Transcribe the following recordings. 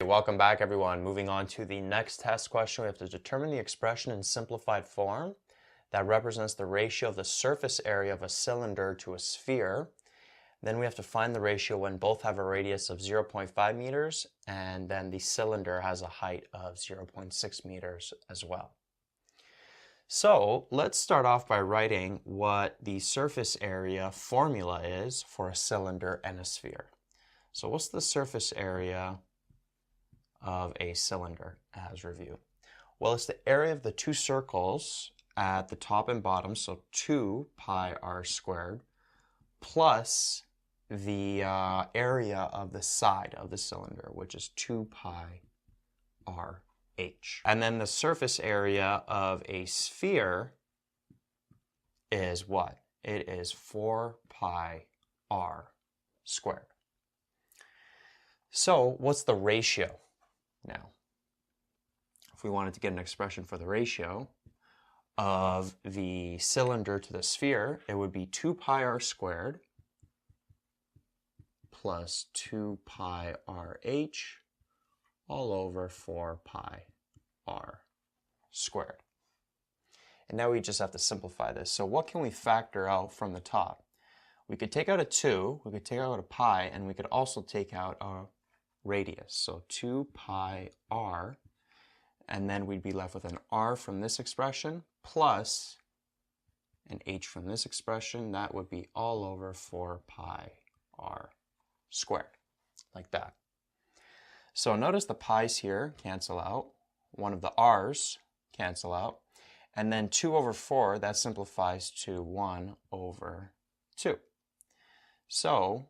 welcome back everyone. Moving on to the next test question, we have to determine the expression in simplified form that represents the ratio of the surface area of a cylinder to a sphere. Then we have to find the ratio when both have a radius of 0.5 meters and then the cylinder has a height of 0.6 meters as well. So let's start off by writing what the surface area formula is for a cylinder and a sphere. So what's the surface area of a cylinder as review? Well, it's the area of the two circles at the top and bottom, so 2 pi r squared, plus the area of the side of the cylinder, which is 2 pi r h. And then the surface area of a sphere is what? It is 4 pi r squared. So what's the ratio now? If we wanted to get an expression for the ratio of the cylinder to the sphere, it would be 2 pi r squared plus 2 pi r h all over 4 pi r squared. And now we just have to simplify this. So what can we factor out from the top? We could take out a 2, we could take out a pi, and we could also take out a radius. So 2 pi r, and then we'd be left with an r from this expression plus an h from this expression. That would be all over 4 pi r squared, like that. So notice the pi's here cancel out, one of the r's cancel out, and then 2 over 4, that simplifies to 1 over 2. So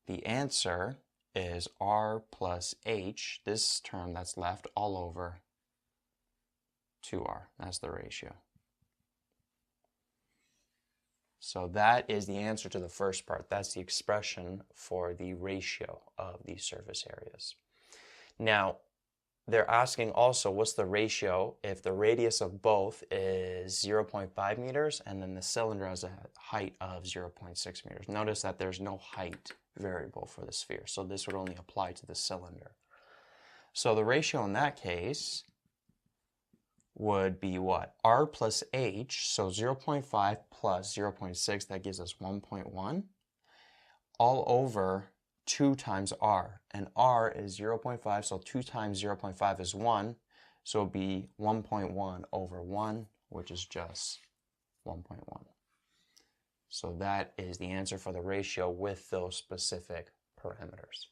the answer is r plus h, this term that's left, all over 2r. That's the ratio. So that is the answer to the first part. That's the expression for the ratio of these surface areas. Now, they're asking also what's the ratio if the radius of both is 0.5 meters and then the cylinder has a height of 0.6 meters. Notice that there's no height variable for the sphere, so this would only apply to the cylinder. So the ratio in that case would be what? R plus h, so 0.5 plus 0.6, that gives us 1.1, all over 2 times r, and r is 0.5, so 2 times 0.5 is 1, so it would be 1.1 over 1, which is just 1.1. So that is the answer for the ratio with those specific parameters.